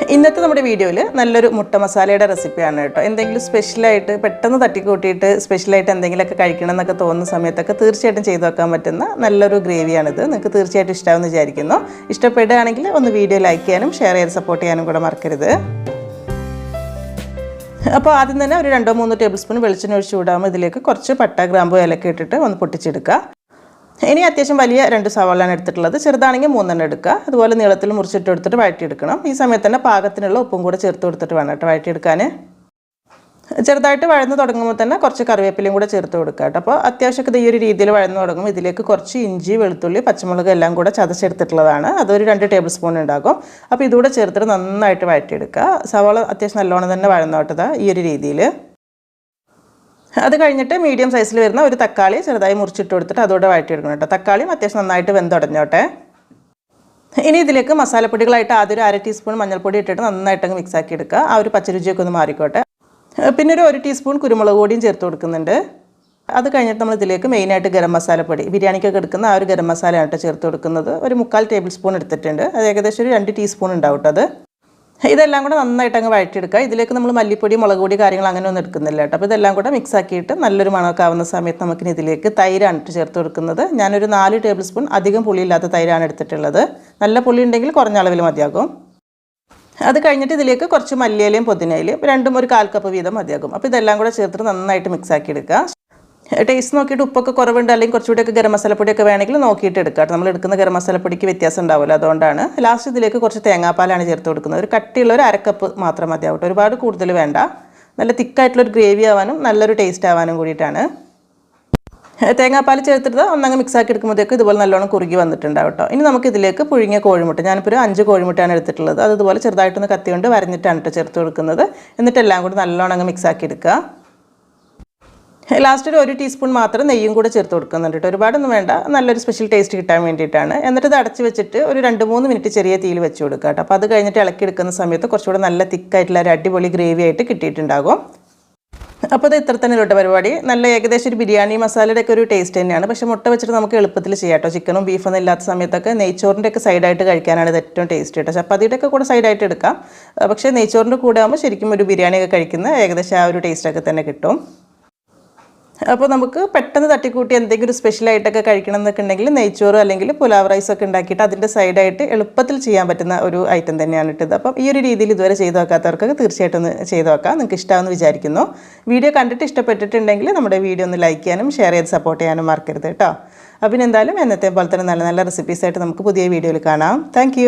ഇന്നത്തെ നമ്മുടെ വീഡിയോയിൽ നല്ലൊരു മുട്ട മസാലയുടെ റെസിപ്പിയാണ് കേട്ടോ. എന്തെങ്കിലും സ്പെഷ്യലായിട്ട് പെട്ടെന്ന് തട്ടിക്കൂട്ടിയിട്ട് സ്പെഷ്യലായിട്ട് എന്തെങ്കിലുമൊക്കെ കഴിക്കണം എന്നൊക്കെ തോന്നുന്ന സമയത്തൊക്കെ തീർച്ചയായിട്ടും ചെയ്തു വെക്കാൻ പറ്റുന്ന നല്ലൊരു ഗ്രേവിയാണിത്. നിങ്ങൾക്ക് തീർച്ചയായിട്ടും ഇഷ്ടമാവുമെന്ന് വിചാരിക്കുന്നു. ഇഷ്ടപ്പെടുകയാണെങ്കിൽ ഒന്ന് വീഡിയോ ലൈക്ക് ചെയ്യാനും ഷെയർ ചെയ്ത് സപ്പോർട്ട് ചെയ്യാനും കൂടെ മറക്കരുത്. അപ്പോൾ ആദ്യം തന്നെ ഒരു 2-3 ടേബിൾ സ്പൂൺ വെളിച്ചെണ്ണ ഒഴിച്ച് വിടാകുമ്പോൾ ഇതിലേക്ക് കുറച്ച് പട്ട, ഗ്രാമ്പു, ഏലക്ക ഇട്ടിട്ട് ഒന്ന് പൊട്ടിച്ചെടുക്കുക. ഇനി അത്യാവശ്യം വലിയ 2 സവാളയാണ് എടുത്തിട്ടുള്ളത്. ചെറുതാണെങ്കിൽ 3 എടുക്കുക. അതുപോലെ നീളത്തിൽ മുറിച്ചിട്ട് എടുത്തിട്ട് വഴറ്റിയെടുക്കണം. ഈ സമയത്ത് തന്നെ പാകത്തിനുള്ള ഉപ്പും കൂടെ ചേർത്ത് കൊടുത്തിട്ട് വേണം കേട്ടോ വഴറ്റിയെടുക്കാൻ. ചെറുതായിട്ട് വഴന്ന് തുടങ്ങുമ്പോൾ തന്നെ കുറച്ച് കറിവേപ്പിലയും കൂടെ ചേർത്ത് കൊടുക്കുക കേട്ടോ. അപ്പോൾ അത്യാവശ്യമൊക്കെ ഈ ഒരു രീതിയിൽ വഴന്ന് തുടങ്ങും. ഇതിലേക്ക് കുറച്ച് ഇഞ്ചി, വെളുത്തുള്ളി, പച്ചമുളക് എല്ലാം കൂടെ ചതച്ചെടുത്തിട്ടുള്ളതാണ്. അതൊരു 2 ടേബിൾ സ്പൂൺ ഉണ്ടാകും. അപ്പോൾ ഇതുകൂടെ ചേർത്തിട്ട് നന്നായിട്ട് വഴറ്റിയെടുക്കുക. സവാള അത്യാവശ്യം നല്ലോണം തന്നെ വഴന്നോട്ടത് ഈ ഒരു രീതിയിൽ. അത് കഴിഞ്ഞിട്ട് മീഡിയം സൈസിൽ വരുന്ന ഒരു തക്കാളി ചെറുതായി മുറിച്ചിട്ട് കൊടുത്തിട്ട് അതോടെ വഴറ്റിയെടുക്കണം കേട്ടോ. തക്കാളിയും അത്യാവശ്യം നന്നായിട്ട് വെന്തുടഞ്ഞോട്ടെ. ഇനി ഇതിലേക്ക് മസാലപ്പൊടികളായിട്ട് ആദ്യം ഒരു 1/2 ടീസ്പൂൺ മഞ്ഞൾപ്പൊടി ഇട്ടിട്ട് നന്നായിട്ടങ്ങ് മിക്സ് ആക്കി എടുക്കുക. ആ ഒരു പച്ചരുചിയൊക്കെ ഒന്ന് മാറിക്കോട്ടെ. പിന്നെ ഒരു 1 ടീസ്പൂൺ കുരുമുളക് പൊടിയും ചേർത്ത് കൊടുക്കുന്നുണ്ട്. അത് കഴിഞ്ഞിട്ട് നമ്മൾ ഇതിലേക്ക് മെയിനായിട്ട് ഗരം മസാലപ്പൊടി, ബിരിയാണിക്കൊക്കെ എടുക്കുന്ന ആ ഒരു ഗരം മസാലയാണ് കേട്ടോ ചേർത്ത് കൊടുക്കുന്നത്. ഒരു 3/4 ടേബിൾ സ്പൂൺ എടുത്തിട്ടുണ്ട്. അത് ഏകദേശം ഒരു 2 ടീസ്പൂൺ ഉണ്ടാവും കേട്ടോ. അത് ഇതെല്ലാം കൂടെ നന്നായിട്ട് അങ്ങ് വഴറ്റിയെടുക്കുക. ഇതിലേക്ക് നമ്മൾ മല്ലിപ്പൊടി, മുളക് പൊടി കാര്യങ്ങൾ അങ്ങനെ ഒന്നും എടുക്കുന്നില്ല കേട്ടോ. അപ്പോൾ ഇതെല്ലാം കൂടെ മിക്സ് ആക്കിയിട്ട് നല്ലൊരു മണമൊക്കെ ആവുന്ന സമയത്ത് നമുക്കിനി ഇതിലേക്ക് തൈരാണ് ചേർത്ത് കൊടുക്കുന്നത്. ഞാനൊരു 4 ടേബിൾ സ്പൂൺ അധികം പുളിയില്ലാത്ത തൈരാണ് എടുത്തിട്ടുള്ളത്. നല്ല പുളി ഉണ്ടെങ്കിൽ കുറഞ്ഞ അളവിൽ മതിയാകും. അത് കഴിഞ്ഞിട്ട് ഇതിലേക്ക് കുറച്ച് മല്ലിയിലയും പുതിനയിലയും രണ്ടും ഒരു 1/4 കപ്പ് വീതം മതിയാകും. അപ്പോൾ ഇതെല്ലാം കൂടെ ചേർത്തിട്ട് നന്നായിട്ട് മിക്സ് ആക്കി എടുക്കുക. ടേസ്റ്റ് നോക്കിയിട്ട് ഉപ്പൊക്കെ കുറവുണ്ട് അല്ലെങ്കിൽ കുറച്ചുകൂടിയൊക്കെ ഗരം മസാലപ്പൊടിയൊക്കെ വേണമെങ്കിൽ നോക്കിയിട്ട് എടുക്കുക. നമ്മൾ എടുക്കുന്ന ഗരം മസാലപ്പൊടിക്ക് വ്യത്യാസം ഉണ്ടാവില്ല. അതുകൊണ്ടാണ് ലാസ്റ്റ് ഇതിലേക്ക് കുറച്ച് തേങ്ങാപ്പാലാണ് ചേർത്ത് കൊടുക്കുന്നത്. ഒരു കട്ടിയുള്ള ഒരു 1/2 കപ്പ് മാത്രം മതിയാവട്ടെ. ഒരുപാട് കൂടുതൽ വേണ്ട. നല്ല തിക്കായിട്ടുള്ളൊരു ഗ്രേവി ആവാനും നല്ലൊരു ടേസ്റ്റ് ആവാനും കൂടിയിട്ടാണ്. തേങ്ങാപ്പാൽ ചേർത്തിട്ട് ഒന്നങ്ങ് മിക്സ് ആക്കി എടുക്കുമ്പോഴത്തേക്ക് ഇതുപോലെ നല്ലോണം കുറുകി വന്നിട്ടുണ്ടാവും കേട്ടോ. ഇനി നമുക്ക് ഇതിലേക്ക് പുഴുങ്ങിയ കോഴിമുട്ട, ഞാനിപ്പോൾ ഒരു 5 കോഴിമുട്ടയാണ് എടുത്തിട്ടുള്ളത്. അത് ഇതുപോലെ ചെറുതായിട്ടൊന്ന് കത്തി കൊണ്ട് വരഞ്ഞിട്ടാണ് കേട്ടോ ചേർത്ത് കൊടുക്കുന്നത്. എന്നിട്ട് എല്ലാം കൂടി നല്ലോണം അങ്ങ് മിക്സ് ആക്കി എടുക്കുക. ലാസ്റ്റ് ഒരു 1 ടീസ്പൂൺ മാത്രം നെയ്യും കൂടെ ചേർത്ത് കൊടുക്കുന്നുണ്ട് കേട്ടോ. ഒരുപാടൊന്നും വേണ്ട, നല്ലൊരു സ്പെഷ്യൽ ടേസ്റ്റ് കിട്ടാൻ വേണ്ടിയിട്ടാണ്. എന്നിട്ട് ഇത് അടച്ച് വെച്ചിട്ട് ഒരു 2-3 മിനിറ്റ് ചെറിയ തീയിൽ വെച്ച് കൊടുക്കുക കേട്ടോ. അപ്പോൾ അത് കഴിഞ്ഞിട്ട് ഇളക്കി എടുക്കുന്ന സമയത്ത് കുറച്ചുകൂടെ നല്ല തിക്കായിട്ടുള്ള ഒരു അടിപൊളി ഗ്രേവി ആയിട്ട് കിട്ടിയിട്ടുണ്ടാകും. അപ്പോൾ ഇത് ഇത്ര തന്നെ ഉള്ള പരിപാടി. നല്ല ഏകദേശം ഒരു ബിരിയാണി മസാലയുടെ ഒക്കെ ഒരു ടേസ്റ്റ് തന്നെയാണ്. പക്ഷേ മുട്ട വെച്ചിട്ട് നമുക്ക് എളുപ്പത്തിൽ ചെയ്യാം കേട്ടോ. ചിക്കനും ബീഫൊന്നും ഇല്ലാത്ത സമയത്തൊക്കെ നെയ്ച്ചോറിൻ്റെ ഒക്കെ സൈഡായിട്ട് കഴിക്കാനാണ് ഇത് ഏറ്റവും ടേസ്റ്റ് കേട്ടോ. ചപ്പാത്തിയുടെ ഒക്കെ കൂടെ സൈഡായിട്ട് എടുക്കാം. പക്ഷേ നെയ്ച്ചോറിൻ്റെ കൂടെ ആകുമ്പോൾ ശരിക്കും ഒരു ബിരിയാണിയൊക്കെ കഴിക്കുന്ന ഏകദേശം ആ ഒരു ടേസ്റ്റൊക്കെ തന്നെ കിട്ടും. അപ്പോൾ നമുക്ക് പെട്ടെന്ന് തട്ടിക്കൂട്ടി എന്തെങ്കിലും സ്പെഷ്യലായിട്ടൊക്കെ കഴിക്കണം എന്നൊക്കെ ഉണ്ടെങ്കിൽ നെയ്ച്ചോറ് അല്ലെങ്കിൽ പുലാവ് റൈസൊക്കെ ഉണ്ടാക്കിയിട്ട് അതിൻ്റെ സൈഡായിട്ട് എളുപ്പത്തിൽ ചെയ്യാൻ പറ്റുന്ന ഒരു ഐറ്റം തന്നെയാണ് ഇട്ടത്. അപ്പം ഈ ഒരു രീതിയിൽ ഇതുവരെ ചെയ്ത് നോക്കാത്തവർക്കൊക്കെ തീർച്ചയായിട്ടും ഒന്ന് ചെയ്ത് നോക്കാം. നിങ്ങൾക്ക് ഇഷ്ടമാണെന്ന് വിചാരിക്കുന്നു. വീഡിയോ കണ്ടിട്ട് ഇഷ്ടപ്പെട്ടിട്ടുണ്ടെങ്കിൽ നമ്മുടെ വീഡിയോ ഒന്ന് ലൈക്ക് ചെയ്യാനും ഷെയർ ചെയ്ത് സപ്പോർട്ട് ചെയ്യാനും മറക്കരുത് കേട്ടോ. അപ്പം എന്തായാലും എന്നത്തെ പോലെ തന്നെ നല്ല നല്ല റെസിപ്പീസായിട്ട് നമുക്ക് പുതിയ വീഡിയോയിൽ കാണാം. താങ്ക്